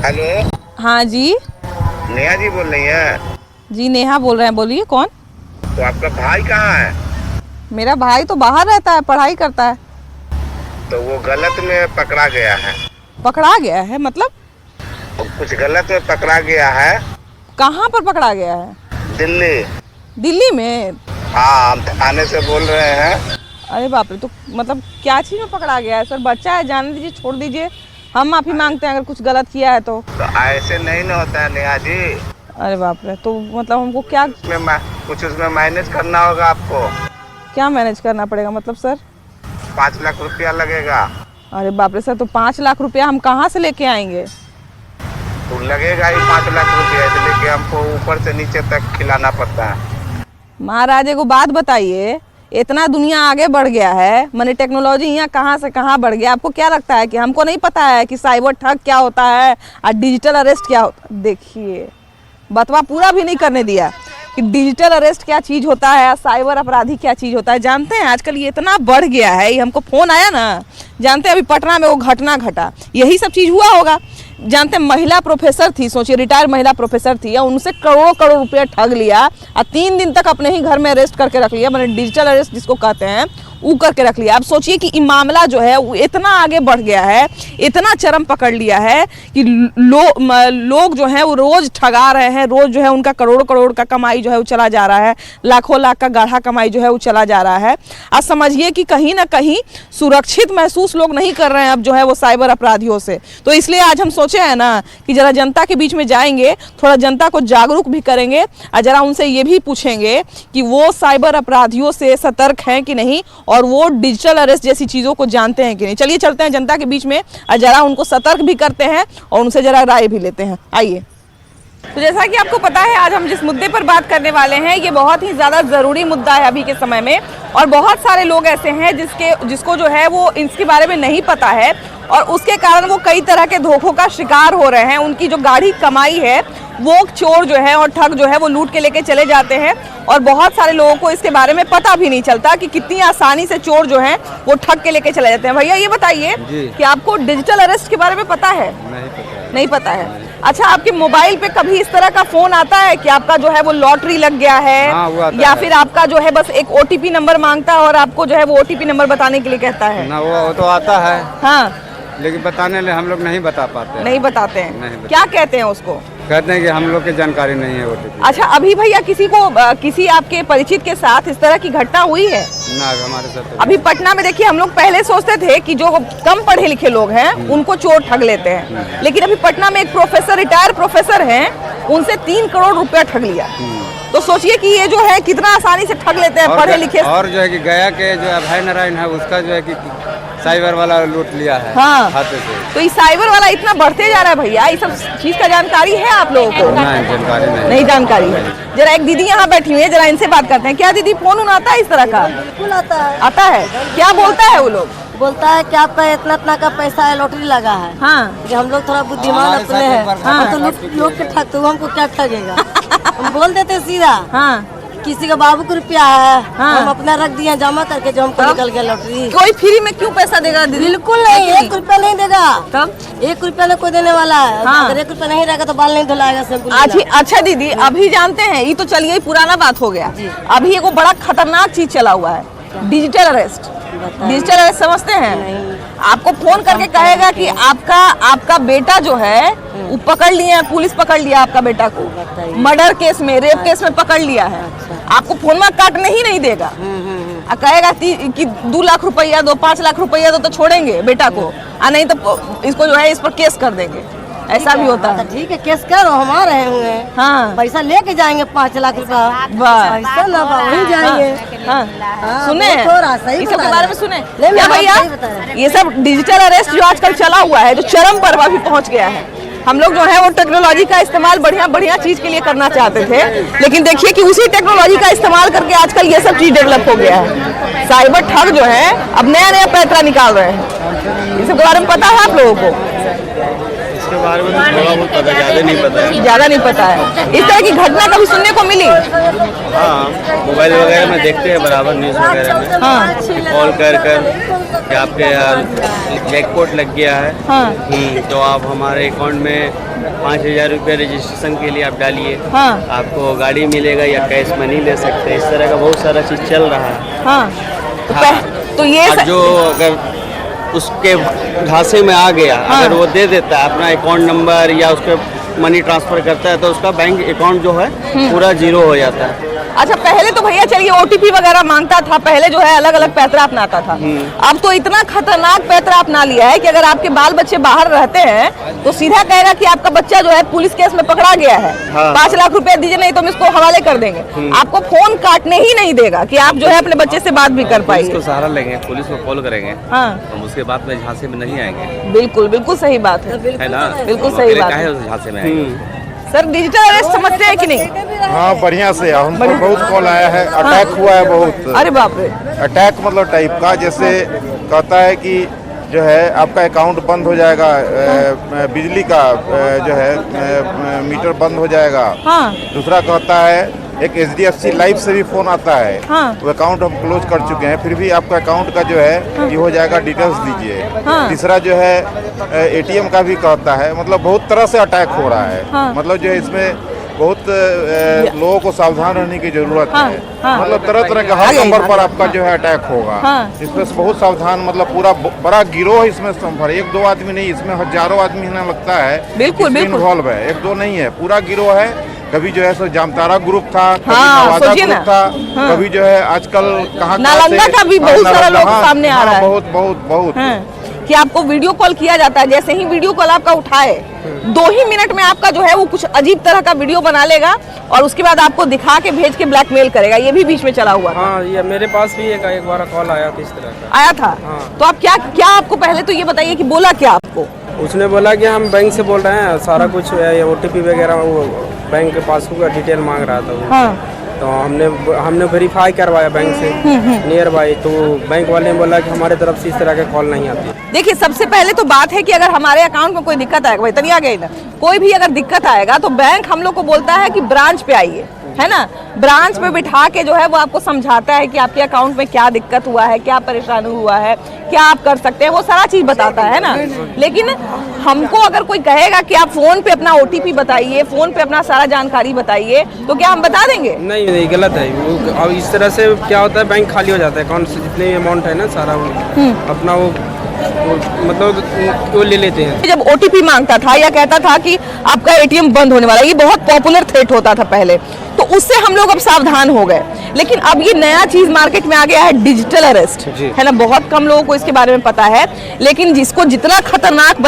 Hello. हाँ जी। नेहा जी बोल रही हैं? जी नेहा बोल रहे हैं, बोलिए कौन। तो आपका भाई कहाँ है? मेरा भाई तो बाहर रहता है, पढ़ाई करता है। तो वो गलत में पकड़ा गया है। पकड़ा गया है मतलब? वो कुछ गलत में पकड़ा गया है। कहाँ पर पकड़ा गया है? दिल्ली। दिल्ली में? हाँ, हम थाने से बोल रहे हैं। अरे बाप रे, तो मतलब क्या चीज़ में पकड़ा गया है? सर बच्चा है, जाने दीजिए, छोड़ दीजिए। हम माफ़ी मांगते हैं अगर कुछ गलत किया है तो ऐसे नहीं ना होता है नेहा जी। अरे बाप रे, तो मतलब हमको क्या कुछ उसमें मैनेज करना होगा आपको। क्या मैनेज करना पड़ेगा मतलब सर? 5 लाख रुपया लगेगा। अरे बाप रे सर, तो 5 लाख रुपया हम कहाँ से लेके आएंगे? तो लगेगा ही 5 लाख रुपया, इसलिए हमको ऊपर से नीचे तक खिलाना पड़ता है। महाराज एगो बात बताइए, इतना दुनिया आगे बढ़ गया है, माने टेक्नोलॉजी यहाँ कहाँ से कहाँ बढ़ गया। आपको क्या लगता है कि हमको नहीं पता है कि साइबर ठग क्या होता है और डिजिटल अरेस्ट क्या होता है? देखिए बतवा पूरा भी नहीं करने दिया कि डिजिटल अरेस्ट क्या चीज़ होता है, साइबर अपराधी क्या चीज़ होता है। जानते हैं आजकल ये इतना बढ़ गया है, ये हमको फ़ोन आया ना, जानते हैं अभी पटना में वो घटना घटा, यही सब चीज़ हुआ होगा। जानते हैं महिला प्रोफेसर थी, सोचिए रिटायर्ड महिला प्रोफेसर थी, और उनसे करोड़ों करोड़ रुपया ठग लिया और 3 दिन तक अपने ही घर में अरेस्ट करके रख लिया, मतलब डिजिटल अरेस्ट जिसको कहते हैं वो करके रख लिया। अब सोचिए कि ये मामला जो है वो इतना आगे बढ़ गया है, इतना चरम पकड़ लिया है कि लोग जो हैं वो रोज़ ठगा रहे हैं, रोज़ जो है उनका करोड़ों करोड़ का कमाई जो है वो चला जा रहा है, लाखों लाख का गाढ़ा कमाई जो है वो चला जा रहा है। अब समझिए कि कहीं ना कहीं सुरक्षित महसूस लोग नहीं कर रहे हैं अब जो है वो साइबर अपराधियों से। तो इसलिए आज हम सोचे हैं ना कि ज़रा जनता के बीच में जाएंगे, थोड़ा जनता को जागरूक भी करेंगे और ज़रा उनसे ये भी पूछेंगे कि वो साइबर अपराधियों से सतर्क हैं कि नहीं और वो डिजिटल अरेस्ट जैसी चीज़ों को जानते हैं कि नहीं। चलिए चलते हैं जनता के बीच में और ज़रा उनको सतर्क भी करते हैं और उनसे ज़रा राय भी लेते हैं। आइए। तो जैसा कि आपको पता है आज हम जिस मुद्दे पर बात करने वाले हैं ये बहुत ही ज़्यादा ज़रूरी मुद्दा है अभी के समय में, और बहुत सारे लोग ऐसे हैं जिसको जो है वो इसके बारे में नहीं पता है और उसके कारण वो कई तरह के धोखों का शिकार हो रहे हैं। उनकी जो गाढ़ी कमाई है वो चोर जो है और ठग जो है वो लूट के लेके चले जाते हैं और बहुत सारे लोगों को इसके बारे में पता भी नहीं चलता कि कितनी आसानी से चोर जो है वो ठग के लेके चले जाते हैं। भैया ये बताइए कि आपको डिजिटल अरेस्ट के बारे में पता है? नहीं पता है। अच्छा, आपके मोबाइल पे कभी इस तरह का फोन आता है कि आपका जो है वो लॉटरी लग गया है? हाँ, या फिर आपका जो है बस एक OTP नंबर मांगता है और आपको जो है वो OTP नंबर बताने के लिए कहता है? ना, वो तो आता है। हाँ, लेकिन बताने ले हम लोग नहीं बता पाते। नहीं बताते हैं। नहीं बताते। क्या कहते हैं उसको? कहते हैं कि हम लोग की जानकारी नहीं है OTP। अच्छा, अभी भैया किसी आपके परिचित के साथ इस तरह की घटना हुई है? ना, हमारे साथ अभी पटना में देखिए, हम लोग पहले सोचते थे कि जो कम पढ़े लिखे लोग हैं उनको चोर ठग लेते हैं, लेकिन अभी पटना में एक प्रोफेसर, रिटायर्ड प्रोफेसर हैं, उनसे 3 करोड़ रुपया ठग लिया। तो सोचिए कि ये जो है कितना आसानी से ठग लेते हैं पढ़े लिखे। और जो है कि गया के जो अभय नारायण है उसका जो है कि साइबर वाला लूट लिया है। हाँ, हाथे से। तो ये साइबर वाला इतना बढ़ते जा रहा है भैया, ये सब चीज का जानकारी है आप लोगों को? नहीं, जानकारी नहीं जानकारी है। जरा एक दीदी यहाँ बैठी हुई है, जरा इनसे बात करते हैं। क्या दीदी फोन आता है इस तरह का? बिल्कुल आता है। आता है? क्या बोलता है वो लोग? बोलता है कि आपका इतना इतना का पैसा है, लॉटरी लगा है। हाँ, कि हम लोग थोड़ा बुद्धिमान अपने हैं। हाँ। तो लोग के ठग, तो हमको क्या ठगेगा? हम बोल देते सीधा। हाँ, किसी का बाबू को रुपया है, हाँ। हम अपना रख दिए जमा करके, जो हमको निकल गया लॉटरी। कोई फ्री में क्यों पैसा देगा दीदी? बिल्कुल नहीं, 1 रुपया नहीं देगा। तब 1 रुपया में कोई देने वाला है। हाँ। अगर 1 रुपया नहीं रहेगा तो बाल नहीं धुलाएगा शैम्पू। अच्छा दीदी, अभी जानते हैं, ये तो चलिए पुराना बात हो गया, अभी एगो बड़ा खतरनाक चीज चला हुआ है, डिजिटल अरेस्ट। डिजिटल अरेस्ट समझते हैं? आपको फोन करके कहेगा कि आपका बेटा जो है वो पकड़ लिया है, पुलिस पकड़ लिया आपका बेटा को, मर्डर केस में, रेप केस में पकड़ लिया है। आपको फोन में काटने ही नहीं देगा, कहेगा कि 2 लाख रुपया दो, 5 लाख रुपया दो तो छोड़ेंगे बेटा को, और नहीं तो इसको जो है इस पर केस कर देंगे। ऐसा भी होता है। ठीक है, केस करो, हम आ रहे होंगे। हाँ, पैसा लेके जाएंगे 5 लाख रुपया। पैसा ना वहीं जाएंगे। हाँ, सुने सही इस सब के बारे में सुने ले क्या भैया? सही बता रहे हैं। ये सब डिजिटल अरेस्ट जो आजकल चला हुआ है, जो चरम पर अभी पहुंच गया है, हम लोग जो है वो टेक्नोलॉजी का इस्तेमाल बढ़िया चीज के लिए करना चाहते थे, लेकिन देखिए कि उसी टेक्नोलॉजी का इस्तेमाल करके आजकल ये सब चीज डेवलप हो गया है। साइबर ठग जो है अब नया पैतरा निकाल रहे हैं। इस सब के बारे में पता है आप लोगों को? के बारे में तो थोड़ा बहुत पता, ज़्यादा नहीं पता है। ज्यादा नहीं पता है। इस तरह की घटना कभी सुनने को मिली? हाँ, मोबाइल वगैरह में देखते हैं बराबर, न्यूज़ वगैरह में। हाँ कॉल कर कि आपके जैकपॉट लग गया है। हाँ तो आप हमारे अकाउंट में 5,000 रुपये रजिस्ट्रेशन के लिए आप डालिए, हाँ आपको गाड़ी मिलेगा या कैश मनी ले सकते हैं। इस तरह का बहुत सारा चीज़ चल रहा है। हाँ तो ये और जो अगर उसके झांसे में आ गया, अगर वो दे देता है अपना अकाउंट नंबर या उसके मनी ट्रांसफर करता है, तो उसका बैंक अकाउंट जो है पूरा जीरो हो जाता है। अच्छा, पहले तो भैया चलिए ओटीपी वगैरह मांगता था, पहले जो है अलग अलग पैतरा अपनाता था। अब तो इतना खतरनाक पैतरा अपना लिया है कि अगर आपके बाल बच्चे बाहर रहते हैं तो सीधा कहेगा कि आपका बच्चा जो है पुलिस केस में पकड़ा गया है, 5 लाख रुपए दीजिए, नहीं तो हम इसको हवाले कर देंगे। आपको फोन काटने ही नहीं देगा कि आप जो है अपने बच्चे से बात भी कर पाइए। पुलिस को सहारा लेंगे, पुलिस को कॉल करेंगे, हाँ हम उसके बाद में झांसे में नहीं आएंगे। बिल्कुल बिल्कुल सही बात है ना, बिल्कुल हम सही अकेले बात काहे है। उस झांसे में आएंगे। सर डिजिटल अरेस्ट समझते हैं कि नहीं? हाँ बढ़िया से, हमको बहुत कॉल आया है, अटैक हुआ है बहुत। अरे बाप रे। अटैक मतलब टाइप का, जैसे कहता है कि जो है आपका अकाउंट बंद हो जाएगा, बिजली का जो है मीटर बंद हो जाएगा। हाँ दूसरा कहता है, एक HDFC लाइफ से भी फोन आता है, हाँ। वो अकाउंट हम क्लोज कर चुके हैं, फिर भी आपका अकाउंट का जो है ये हो जाएगा, डिटेल्स दीजिए। हाँ। तीसरा जो है ATM का भी कहता है, मतलब बहुत तरह से अटैक हो रहा है। हाँ। मतलब जो है इसमें बहुत लोगों को सावधान रहने की जरूरत हाँ, है। हाँ। मतलब तरह तरह का हर नंबर पर आपका जो है अटैक होगा। हाँ। इसमें से बहुत सावधान, मतलब पूरा बड़ा गिरोह इसमें संभर, 1-2 आदमी नहीं, इसमें हजारों आदमी ना लगता है। बिल्कुल, इसमें बिल्कुल। इन्वॉल्व है, 1-2 नहीं है, पूरा गिरोह है। कभी जो है सो जामतारा ग्रुप था, कभी हाँ, नवादा सोचिए ग्रुप ना। था, हाँ। कभी जो है आजकल कहाँ नालंदा का भी बहुत सारा लोग सामने आ रहा है। बहुत बहुत बहुत। हैं कि आपको वीडियो कॉल किया जाता है, जैसे ही वीडियो कॉल आपका उठाए 2 ही मिनट में आपका जो है वो कुछ अजीब तरह का वीडियो बना लेगा और उसके बाद आपको दिखा के भेज के ब्लैकमेल करेगा। ये भी बीच में चला हुआ था। हाँ, ये मेरे पास भी एक बार कॉल आया था इस तरह का। आया था। हाँ। तो आप क्या आपको पहले तो ये बताइए कि बोला क्या आपको? उसने बोला कि हम बैंक से बोल रहे हैं, सारा कुछ OTP वगैरह वो बैंक के पासबुक का डिटेल मांग रहा था वो। हाँ तो हमने वेरीफाई करवाया बैंक से नियर बाई, तो बैंक वाले ने बोला कि हमारे तरफ से इस तरह के कॉल नहीं आती। देखिए, सबसे पहले तो बात है कि अगर हमारे अकाउंट में कोई दिक्कत आएगा, भाई तनिया गई ना, कोई भी अगर दिक्कत आएगा तो बैंक हम लोग को बोलता है कि ब्रांच पे आइए, है ना। ब्रांच पे बिठा के जो है वो आपको समझाता है कि आपके अकाउंट में क्या दिक्कत हुआ है, क्या परेशानी हुआ है, क्या आप कर सकते हैं, वो सारा चीज बताता है ना। लेकिन हमको अगर कोई कहेगा कि आप फोन पे अपना OTP बताइए, फोन पे अपना सारा जानकारी बताइए, तो क्या हम बता देंगे? नहीं, गलत है वो। अब इस तरह से क्या होता है, बैंक खाली हो जाता है, अकाउंट से जितने अमाउंट है ना सारा वो अपना वो मतलब वो ले लेते हैं। जब OTP मांगता था या कहता था कि आपका ATM बंद होने वाला है, ये बहुत पॉपुलर थ्रेट होता था पहले, तो उससे हम लोग अब सावधान हो गए। लेकिन अब ये नया चीज मार्केट में आ गया है, डिजिटल अरेस्ट, है ना। बहुत कम लोगों को इसके बारे में पता है, लेकिन जिसको जितना खतरनाक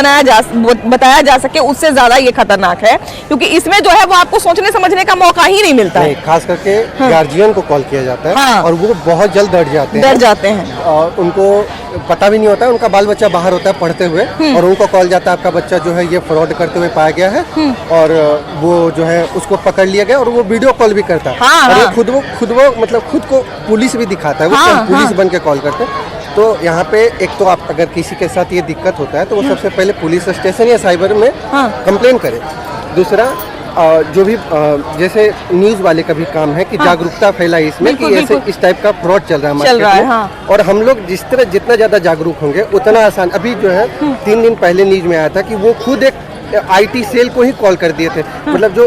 बताया जा सके उससे ज्यादा ये खतरनाक है, क्योंकि इसमें जो है वो आपको सोचने समझने का मौका ही नहीं मिलता है। खास करके गार्जियन को कॉल किया जाता है। हाँ। और वो बहुत जल्द डर जाते हैं और उनको पता भी नहीं होता है, उनका बाल बच्चा बाहर होता है पढ़ते हुए, और उनको कॉल जाता है आपका बच्चा जो है ये फ्रॉड करते हुए पाया गया है, और वो जो है उसको पकड़ लिया गया, और वो वीडियो कॉल भी करता है। हाँ, और हाँ। वो खुद को पुलिस भी दिखाता है, वो हाँ, पुलिस हाँ। बन के कॉल करते हैं। तो यहाँ पे एक तो आप अगर किसी के साथ ये दिक्कत होता है तो वो सबसे पहले पुलिस स्टेशन या साइबर में कंप्लेन करें। दूसरा जो भी जैसे न्यूज़ वाले का भी काम है कि जागरूकता फैलाई इसमें कि ऐसे इस टाइप का फ्रॉड चल रहा है मार्केट में। हाँ। और हम लोग जितना ज़्यादा जागरूक होंगे उतना आसान। अभी जो है 3 दिन पहले न्यूज़ में आया था कि वो खुद एक IT सेल को ही कॉल कर दिए थे। मतलब जो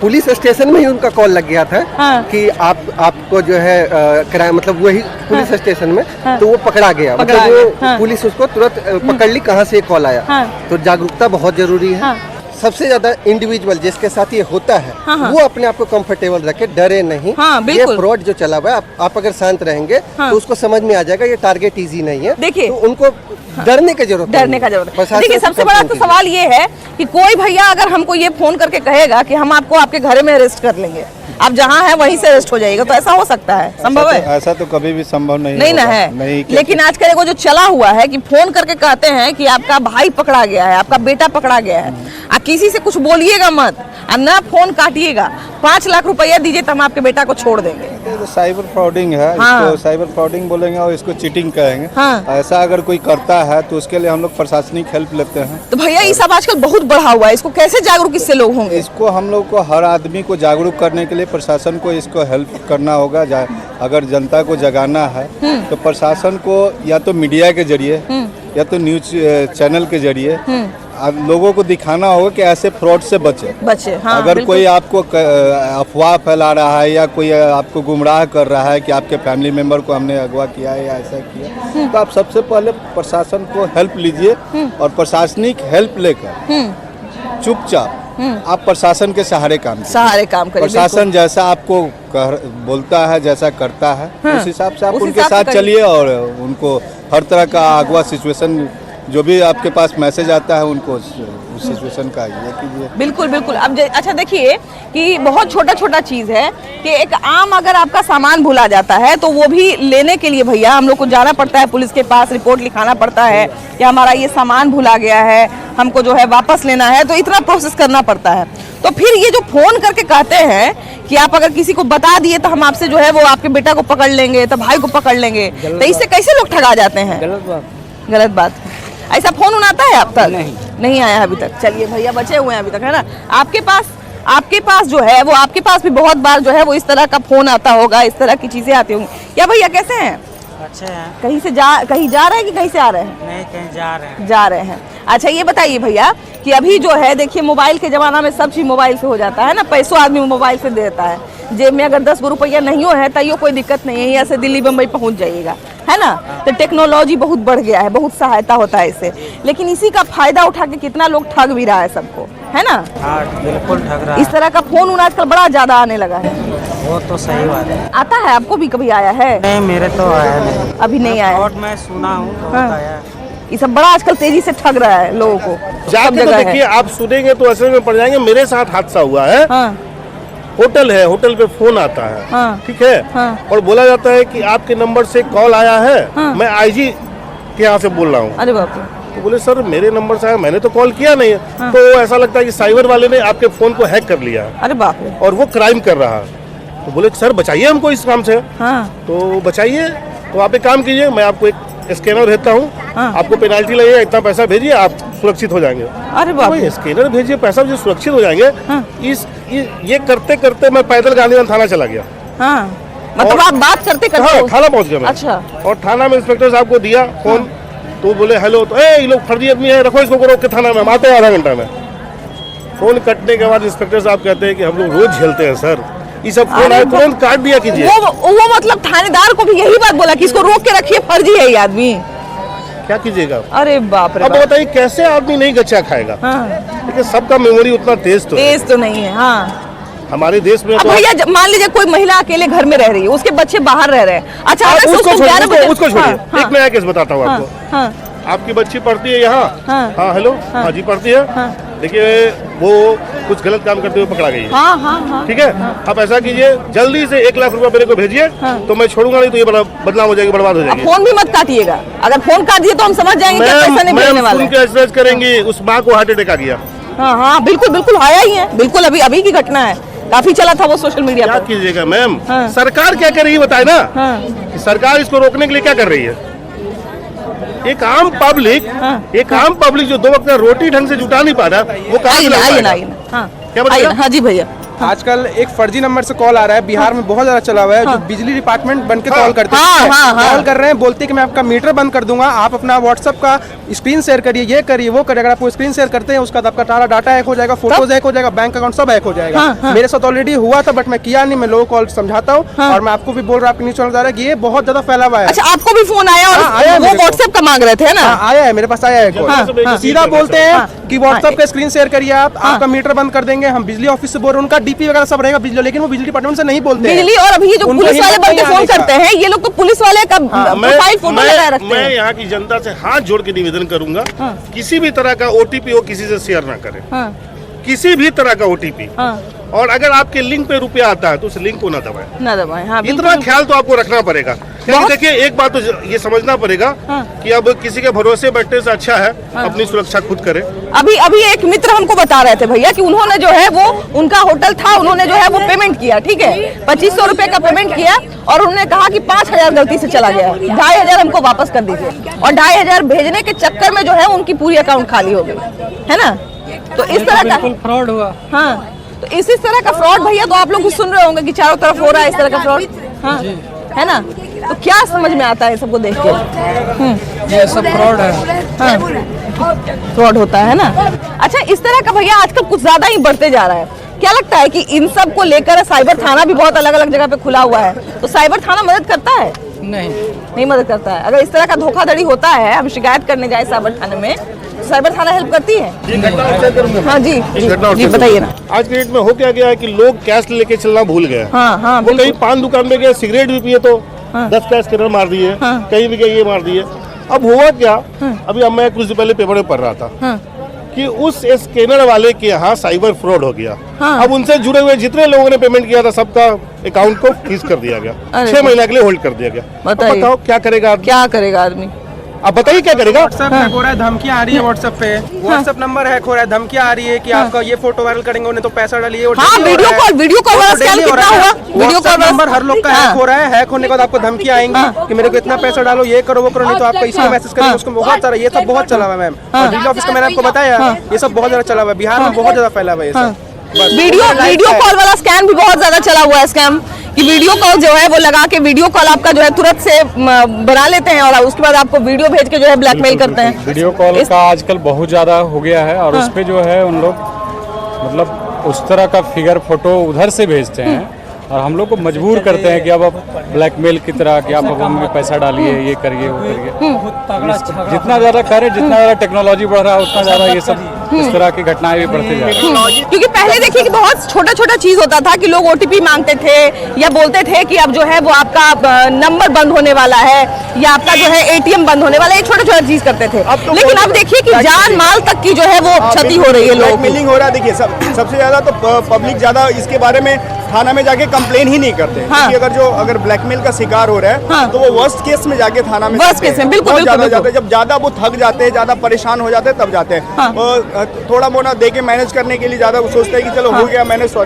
पुलिस स्टेशन में ही उनका कॉल लग गया था कि आपको जो है किराया, मतलब वही पुलिस स्टेशन में, तो वो पकड़ा गया। मतलब वो पुलिस उसको तुरंत पकड़ ली कहाँ से कॉल आया। तो जागरूकता बहुत जरूरी है। सबसे ज्यादा इंडिविजुअल जिसके साथ ये होता है वो अपने आप को कंफर्टेबल रखे, डरे नहीं। ये फ्रॉड जो चला हुआ है, आप अगर शांत रहेंगे तो उसको समझ में आ जाएगा ये टारगेट इजी नहीं है। देखिए, तो उनको डरने की जरूरत है। देखिए, सबसे बड़ा तो सवाल ये है कि कोई भैया अगर हमको ये फोन करके कहेगा कि हम आपको आपके घर में अरेस्ट कर लेंगे, आप जहाँ हैं वहीं से अरेस्ट हो जाएगा, तो ऐसा हो सकता है? संभव है? ऐसा तो कभी भी संभव नहीं ना है। लेकिन आजकल वो जो चला हुआ है कि फोन करके कहते हैं कि आपका भाई पकड़ा गया है, आपका बेटा पकड़ा गया है, आप किसी से कुछ बोलिएगा मत, ना फोन काटिएगा, 5 लाख रुपया दीजिए तो हम आपके बेटा को छोड़ देंगे। ये तो साइबर फ्रॉडिंग है। हाँ। इसको साइबर फ्रॉडिंग बोलेंगे और इसको चीटिंग कहेंगे। हाँ। ऐसा अगर कोई करता है तो उसके लिए हम लोग प्रशासनिक हेल्प लेते हैं। तो भैया ये सब आजकल बहुत बढ़ा हुआ है, इसको कैसे जागरूक इससे लोग होंगे? इसको हम लोग को हर आदमी को जागरूक करने के लिए प्रशासन को इसको हेल्प करना होगा। अगर जनता को जगाना है तो प्रशासन को या तो मीडिया के जरिए या तो न्यूज चैनल के जरिए लोगों को दिखाना होगा कि ऐसे फ्रॉड से बचे। हाँ, अगर बिल्कुल। कोई आपको अफवाह फैला रहा है या कोई आपको गुमराह कर रहा है कि आपके फैमिली मेंबर को हमने अगवा किया है या ऐसा किया, तो आप सबसे पहले प्रशासन को हेल्प लीजिए और प्रशासनिक हेल्प लेकर चुपचाप आप प्रशासन के सहारे काम करिए। प्रशासन जैसा आपको बोलता है, जैसा करता है, उस हिसाब से आप उनके साथ चलिए और उनको हर तरह का अगवा सिचुएशन जो भी आपके पास मैसेज आता है उनको उस सिचुएशन का ये कीजिए। बिल्कुल बिल्कुल। अब अच्छा देखिए कि बहुत छोटा छोटा चीज़ है कि एक आम अगर आपका सामान भुला जाता है तो वो भी लेने के लिए भैया हम लोग को जाना पड़ता है पुलिस के पास, रिपोर्ट लिखाना पड़ता है कि हमारा ये सामान भुला गया है, हमको जो है वापस लेना है, तो इतना प्रोसेस करना पड़ता है। तो फिर ये जो फोन करके कहते हैं कि आप अगर किसी को बता दिए तो हम आपसे जो है वो आपके बेटा को पकड़ लेंगे, तो भाई को पकड़ लेंगे, तो इससे कैसे लोग ठगा जाते हैं? गलत बात। ऐसा फोन आता है आप तक? नहीं आया अभी तक। चलिए भैया बचे हुए हैं अभी तक, है ना? आपके पास जो है वो आपके पास भी बहुत बार जो है वो इस तरह का फोन आता होगा, इस तरह की चीजें आती होंगी। क्या भैया कैसे हैं? अच्छे हैं। कहीं जा रहे हैं कि कहीं से आ रहे हैं? नहीं, कहीं जा रहे हैं। अच्छा ये बताइए भैया कि अभी जो है देखिए मोबाइल के ज़माना में सब चीज़ मोबाइल से हो जाता है ना, पैसों आदमी मोबाइल से देता है। जेब में अगर 10 रुपया नहीं हो है तैयो कोई दिक्कत नहीं है, यहाँ से दिल्ली बम्बई पहुँच जाइएगा, है ना? तो टेक्नोलॉजी बहुत बढ़ गया है, बहुत सहायता होता है इससे, लेकिन इसी का फायदा उठा के कितना लोग ठग भी रहा है सबको, है ना? हाँ, बिल्कुल ठग रहा है। इस तरह का फोन आजकल बड़ा ज़्यादा आने लगा है। वो तो सही बात है। आता है आपको भी कभी आया है? नहीं, मेरे तो आया नहीं। अभी नहीं आया? मैं सुना हूँ बहुत आया। ये सब बड़ा आजकल तेजी से ठग रहा है लोगों को। जाके तो देखिए, आप सुनेंगे तो असर में पड़ जाएंगे। मेरे साथ हादसा हुआ है। हाँ। होटल है, होटल पे फोन आता है। हाँ। ठीक है। हाँ। और बोला जाता है कि आपके नंबर से कॉल आया है। हाँ। मैं आईजी के यहाँ से बोल रहा हूँ। अरे बाप रे। तो बोले सर मेरे नंबर से आया, मैंने तो कॉल किया नहीं है। हाँ। तो ऐसा लगता है कि साइबर वाले ने आपके फोन को हैक कर लिया। अरे बाप रे। और वो क्राइम कर रहा है। तो बोले सर बचाइए हमको इस काम से। हाँ। तो बचाइए, तो आप एक काम कीजिए, मैं आपको एक स्कैनर देता हूँ। हाँ। आपको पेनाल्टी लगेगा, इतना पैसा भेजिए, आप सुरक्षित हो जाएंगे। अरे बाप रे। स्कैनर भेजिए, पैसा मुझे सुरक्षित हो जाएंगे। हाँ। ये करते करते मैं पैदल गांधीधाम थाना चला गया। हाँ। मतलब आप बात करते करते? हाँ, थाना पहुंच गया मैं। अच्छा। और थाना में इंस्पेक्टर साहब को दिया फोन। तो बोले हेलो, तो ये लोग फर्जी आदमी है, रखो इसको रोक के थाना में, हम आते हैं आधा घंटा में। फोन कटने के बाद इंस्पेक्टर साहब कहते हैं कि हम लोग रोज झेलते हैं सर, ये सब फोन आए तुरंत काट दिया कीजिए। वो मतलब थानेदार को भी यही बात बोला कि इसको रोक के रखिए, फर्जी है ये आदमी। क्या कीजिएगा? अरे बाप रे। अब बताइए कैसे आदमी नहीं गच्चा खाएगा? हाँ। लेकिन सबका मेमोरी उतना तेज तो नहीं है। हाँ। हमारे देश में। अब भैया मान लीजिए कोई महिला अकेले घर में रह रही है, उसके बच्चे बाहर रह रहे हैं। अच्छा उसको छोड़िए। हाँ। एक नया केस बताता हूँ आपको। हाँ। आपकी बच्ची पढ़ती है यहाँ। हाँ हेलो। हाँ जी पढ़ती है। देखिए वो कुछ गलत काम करते हुए पकड़ा गई है। हाँ हाँ हाँ। ठीक है। आप ऐसा कीजिए, जल्दी से 1 लाख रुपया मेरे को भेजिए। तो मैं छोड़ूंगा नहीं तो ये बदनाम हो जाएगी, बर्बाद हो जाएगी। फोन भी मत काटिएगा, अगर फोन काट दिए तो हम समझ जाएंगे कि पैसा नहीं भेजने वाला है। मैम करेंगी, उस माँ को हार्ट अटैक आ गया। हाँ हाँ बिल्कुल बिल्कुल आया ही है, बिल्कुल अभी की घटना है, काफी चला था वो सोशल मीडिया पर। क्या कीजिएगा मैम? हाँ। सरकार क्या कर रही है बताए ना। हाँ। कि सरकार इसको रोकने के लिए क्या कर रही है? एक आम पब्लिक जो 2 वक्त का रोटी ढंग से जुटा नहीं पा रहा, वो कहाँ क्या बताइए? हाँ जी भैया। आजकल एक फर्जी नंबर से कॉल आ रहा है, बिहार में बहुत ज्यादा चला हुआ है। जो बिजली डिपार्टमेंट बन के कॉल करते हैं, कॉल कर रहे हैं, बोलते हैं कि मैं आपका मीटर बंद कर दूंगा, आप अपना व्हाट्सएप का स्क्रीन शेयर करिए, ये करिए वो करिए। अगर आप वो स्क्रीन शेयर करते हैं उसका आपका सारा डाटा हैक हो जाएगा, फोटोज हैक हो जाएगा, बैंक अकाउंट सब हैक हो जाएगा। मेरे साथ ऑलरेडी हुआ था, बट मैं किया नहीं, मैं लोगों को समझाता हूँ। और मैं आपको भी बोल रहा हूँ, न्यूज चैनल द्वारा, ये बहुत ज्यादा फैला हुआ है। अच्छा आपको भी फोन आया? और वो व्हाट्सएप का मांग रहे थे ना? आया है, मेरे पास आया है। सीधा बोलते हैं कि व्हाट्सएप का स्क्रीन शेयर करिए, आपका मीटर बंद कर देंगे। हम बिजली ऑफिस से बोल रहे हैं, उनका डीपी वगैरह सब रहेगा, लेकिन वो बिजली डिपार्टमेंट से नहीं बोलते बिजली। और अभी जो पुलिस वाले बन के फोन करते हैं, ये लोग तो पुलिस वाले का प्रोफाइल फोटो लगाए रखते हैं। मैं यहाँ की जनता से हाथ जोड़ के निवेदन करूंगा, किसी भी तरह का ओटीपी वो किसी से शेयर ना करें। किसी भी तरह का ओटीपी। और अगर आपके लिंक पे रुपया आता है तो उस लिंक को ना दबाएं। हाँ, इतना ख्याल तो आपको रखना पड़ेगा। क्योंकि देखिए एक बात तो ये समझना पड़ेगा कि अब किसी के भरोसे बैठने से अच्छा है अपनी सुरक्षा खुद करे। अभी एक मित्र हमको बता रहे थे भैया कि उन्होंने जो है वो उनका होटल था, उन्होंने जो है वो पेमेंट किया, ठीक है 2500 रुपए का पेमेंट किया और उन्होंने कहा कि 5000 गलती से चला गया, 2500 हमको वापस कर दीजिए, और 2500 भेजने के चक्कर में जो है उनकी पूरी अकाउंट खाली हो गई, है ना। तो इस तरह का फ्रॉड हुआ। हाँ, तो इसी तरह का फ्रॉड भैया तो आप लोग भी सुन रहे होंगे कि चारों तरफ हो रहा है इस तरह का फ्रॉड, हाँ है ना। तो क्या समझ में आता है सबको देख के? ये सब फ्रॉड है। हाँ, फ्रॉड होता है ना। अच्छा, इस तरह का भैया आजकल कुछ ज्यादा ही बढ़ते जा रहा है। क्या लगता है कि इन सब को लेकर साइबर थाना भी बहुत अलग अलग जगह पे खुला हुआ है, तो साइबर थाना मदद करता है? नहीं मदद करता है। अगर इस तरह का धोखाधड़ी होता है, हम शिकायत करने जाए साइबर थाने में, तो साइबर थाना हेल्प करती है? हाँ जी बताइए ना। आज के डेट में हो क्या गया है कि लोग कैश लेके चलना भूल गए। हाँ, वो कहीं पान दुकान में गए, सिगरेट भी पिए तो 10 का स्कैनर मार दिए, कहीं भी गए ये मार दिए। अब हुआ क्या, अभी अब मैं कुछ दिन पहले पेपर में पढ़ रहा था कि उस स्कैनर वाले के यहाँ साइबर फ्रॉड हो गया। अब उनसे जुड़े हुए जितने लोगों ने पेमेंट किया था सबका अकाउंट को फ्रीज कर दिया गया, 6 महीने के लिए होल्ड कर दिया गया। बताओ क्या करेगा आदमी? अब बताइए क्या करेगा। व्हाट्सएप हैक हो रहा है, धमकियां आ रही है व्हाट्सएप पे, व्हाट्सएप नंबर हैक हो रहा है, धमकियां आ रही है कि आपका ये फोटो वायरल करेंगे उन्हें तो पैसा डालिए। हाँ, वीडियो कॉल वाला स्कैम कितना हुआ? वीडियो कॉल नंबर हर लोग का हैक हो रहा है। हैक होने के बाद आपको धमकियां आएंगी कि मेरे को इतना पैसा डालो, ये करो वो करो, नहीं तो आपको इसको मैसेज करेंगे उसको। बहुत सारा ये सब बहुत चला हुआ है मैम, और बिजली ऑफिस का मैंने आपको बताया ये सब बहुत ज्यादा चला हुआ है, बिहार में बहुत ज्यादा फैला हुआ है ये सब। वीडियो कॉल वाला स्कैम भी बहुत ज्यादा चला हुआ है, स्कैम कि वीडियो कॉल जो है वो लगा के वीडियो कॉल आपका जो है तुरंत से बना लेते हैं और उसके बाद आपको वीडियो भेज के जो है ब्लैकमेल करते हैं। वीडियो कॉल का आजकल बहुत ज्यादा हो गया है और उस पे जो है उन लोग मतलब उस तरह का फिगर फोटो उधर से भेजते हैं और हम लोग को मजबूर करते हैं कि अब ब्लैकमेल की तरह कि आप अब हमें पैसा डालिए, ये करिए वो करिए। जितना ज़्यादा करें, जितना ज़्यादा टेक्नोलॉजी बढ़ रहा है उतना ज़्यादा ये सब इस तरह की घटनाएं भी बढ़ते जा रही हैं। क्योंकि पहले देखिए कि बहुत छोटा छोटा चीज होता था कि लोग OTP मांगते थे या बोलते थे कि अब जो है वो आपका नंबर बंद होने वाला है या आपका जो है ATM बंद होने वाला है, छोटा छोटा चीज करते थे। लेकिन अब देखिए कि जान माल तक की जो है वो क्षति हो रही है, लोगों ब्लैकमेलिंग हो रहा है। देखिए सबसे ज्यादा तो पब्लिक ज्यादा इसके बारे में थाना में जाके कंप्लेन ही नहीं करते। हाँ। अगर ब्लैकमेल का शिकार हो रहा है हाँ। तो वो वर्स्ट केस में जाके थाना में वर्स्ट केस में बिल्कुल जाते हैं। जब ज्यादा वो थक जाते हैं, ज्यादा परेशान हो जाते हैं तब जाते हैं। हाँ। थोड़ा मोना दे के मैनेज करने के लिए ज्यादा सोचते हैं कि चलो हाँ। हो गया मैनेज,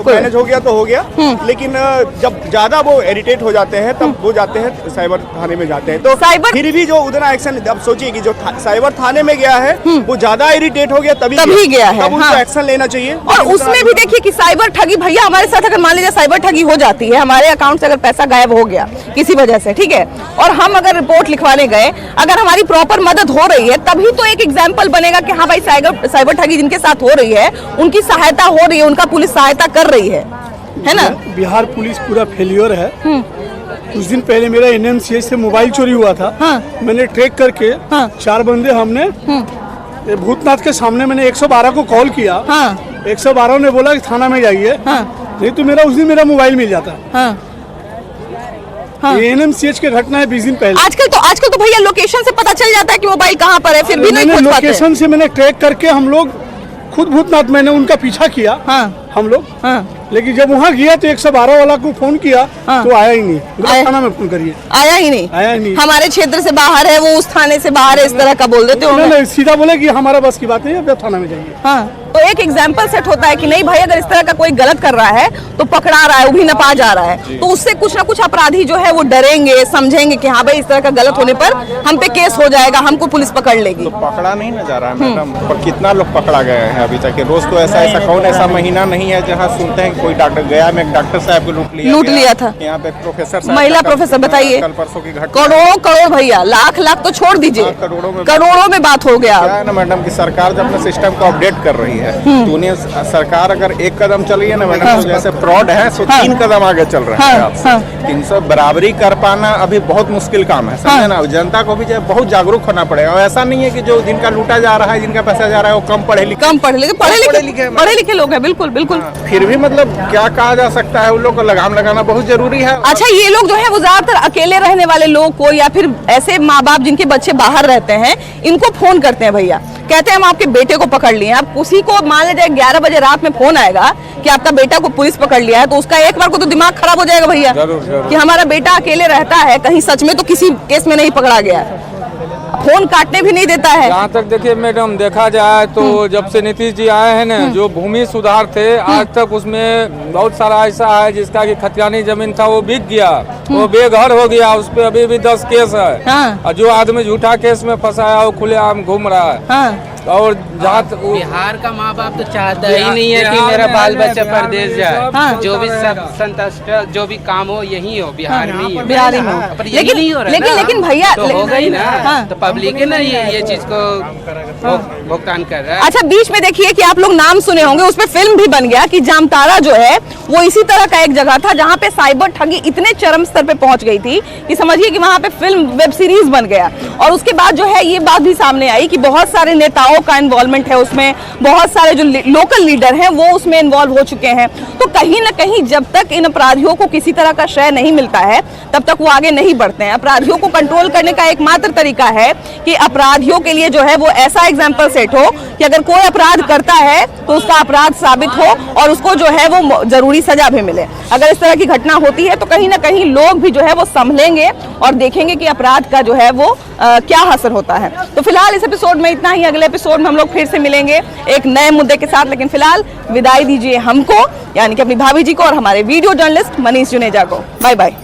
मैनेज हो गया तो हो गया। लेकिन जब ज्यादा वो इरिटेट हो जाते हैं तब वो जाते हैं साइबर थाने में जाते हैं। तो फिर भी जो उतना एक्शन, अब सोचिए कि जो साइबर थाने में गया है वो ज्यादा इरिटेट हो गया तभी गया है, उनको एक्शन लेना चाहिए। और उसमें भी देखिए कि साइबर ठगी भैया हमारे साथ अगर मान लीजिए साइबर ठगी हो जाती है, हमारे अकाउंट से अगर पैसा गायब हो गया किसी वजह से, ठीक है, और हम अगर रिपोर्ट लिखवाने गए, अगर हमारी प्रॉपर मदद हो रही है तभी तो एक एग्जांपल बनेगा कि हाँ भाई साइबर ठगी जिनके साथ हो रही है उनकी सहायता हो रही है, उनका पुलिस सहायता कर रही है ना। बिहार पुलिस पूरा फेलियर है। कुछ दिन पहले मेरा NMCH से मोबाइल चोरी हुआ था। मैंने ट्रैक करके 4 बंदे हमने भूतनाथ के सामने मैंने 112 को कॉल किया। 112 ने बोला कि थाना में जाइए, नहीं तो उस दिन मेरा मोबाइल मिल जाता। ये NMCH की घटना है 20 दिन पहले। आजकल तो भैया लोकेशन से पता चल जाता है कि मोबाइल कहाँ पर है, फिर भी नहीं खोज पाते। लोकेशन से मैंने ट्रैक करके हम लोग खुद भूतनाथ, मैंने उनका पीछा किया हम लोग। लेकिन जब वहाँ गया तो 112 वाला को फोन किया तो आया ही नहीं। थाना में फोन करिए, आया ही नहीं। हमारे क्षेत्र से बाहर है, वो उस थाने से बाहर है, इस तरह का बोल देते हो। नहीं, सीधा बोले कि हमारा बस की बात नहीं है, अब थाना में जाइए। हाँ, तो एक एग्जाम्पल सेट होता है कि नहीं भाई अगर इस तरह का कोई गलत कर रहा है तो पकड़ा रहा है, वो भी नपा जा रहा है, तो उससे कुछ ना कुछ अपराधी जो है वो डरेंगे, समझेंगे कि हाँ भाई इस तरह का गलत होने पर हम पे केस हो जाएगा, हमको पुलिस पकड़ लेगी। तो पकड़ा नहीं ना जा रहा है मैडम, पर कितना लोग पकड़ा गए हैं अभी तक। रोज तो ऐसा कौन ऐसा महीना नहीं है जहाँ सुनते हैं कोई डॉक्टर गया में एक डॉक्टर साहब को लूट लिया था। यहाँ पे प्रोफेसर, महिला प्रोफेसर, बताइए कल परसों की घटना। करोड़ भैया, लाख तो छोड़ दीजिए, करोड़ों में बात हो गया। क्या है ना मैडम की सरकार जब अपने सिस्टम को अपडेट कर रही है तो उन्हें सरकार अगर एक कदम चल रही है ना मैडम, तो जैसे फ्रॉड है तो 3 कदम आगे चल रहे हैं। 300 बराबरी कर पाना अभी बहुत मुश्किल काम है, समझे ना। जनता को भी बहुत जागरूक होना पड़ेगा। और ऐसा नहीं है कि जो जिनका लूटा जा रहा है, जिनका पैसा जा रहा है वो कम पढ़े लिखे लोग हैं। बिल्कुल फिर भी मतलब क्या कहा जा सकता है, उन लोग को लगाम लगाना बहुत जरूरी है। अच्छा, ये लोग जो है वो ज्यादातर अकेले रहने वाले लोग को या फिर ऐसे माँ बाप जिनके बच्चे बाहर रहते हैं, इनको फोन करते हैं भैया, कहते हैं हम आपके बेटे को पकड़ लिए। अब उसी को मान लीजिए 11 बजे रात में फोन आएगा कि आपका बेटा को पुलिस पकड़ लिया है, तो उसका एक बार को तो दिमाग खराब हो जाएगा भैया, कि हमारा बेटा अकेले रहता है, कहीं सच में तो किसी केस में नहीं पकड़ा गया, फोन काटने भी नहीं देता है। जहाँ तक देखिए मैडम देखा जाए तो जब से नीतीश जी आए हैं ना, जो भूमि सुधार थे आज तक उसमें बहुत सारा ऐसा है जिसका कि खतियानी जमीन था वो बिक गया, वो बेघर हो गया, उस पे अभी भी 10 केस है। और जो आदमी झूठा केस में फंसा है वो खुलेआम घूम रहा है। और जहाँ बिहार का माँ बाप तो चाहता ही नहीं है कि मेरा बाल बच्चा परदेश जाए, जो भी संतुष्ट जो भी काम हो यही हो बिहार में ही हो, बिहार में हो। पर यही नहीं हो रहा है, लेकिन भैया तो हो गई ना, तो पब्लिक है ना ये चीज को भुगतान कर रहा है। अच्छा, बीच में देखिए कि आप लोग नाम सुने होंगे, उस पे फिल्म भी बन गया कि जामताड़ा जो है वो इसी तरह का एक जगह था जहाँ पे साइबर ठगी इतने चरम स्तर पे पहुंच गई थी कि समझिए कि वहाँ पे फिल्म वेब सीरीज बन गया। और उसके बाद जो है ये बात भी सामने आई कि बहुत सारे नेताओं का इन्वॉल्वमेंट है उसमें, बहुत सारे जो लोकल लीडर हैं वो उसमें इन्वॉल्व हो चुके हैं। तो कहीं ना कहीं जब तक इन अपराधियों को किसी तरह का श्रेय नहीं मिलता है तब तक वो आगे नहीं बढ़ते हैं। अपराधियों को कंट्रोल करने का एकमात्र तरीका है कि अपराधियों के लिए जो है वो ऐसा एग्जाम्पल सेट हो कि अगर कोई अपराध करता है तो उसका अपराध साबित हो और उसको जो है वो जरूरी सजा भी मिले। अगर इस तरह की घटना होती है तो कहीं ना कहीं लोग भी जो है वो संभलेंगे और देखेंगे कि अपराध का जो है वो क्या असर होता है। तो फिलहाल इस एपिसोड में इतना ही, अगले एपिसोड में हम लोग फिर से मिलेंगे एक नए मुद्दे के साथ। लेकिन फिलहाल विदाई दीजिए हमको, यानी कि अपनी भाभी जी को और हमारे वीडियो जर्नलिस्ट मनीष जुनेजा को। Bye bye.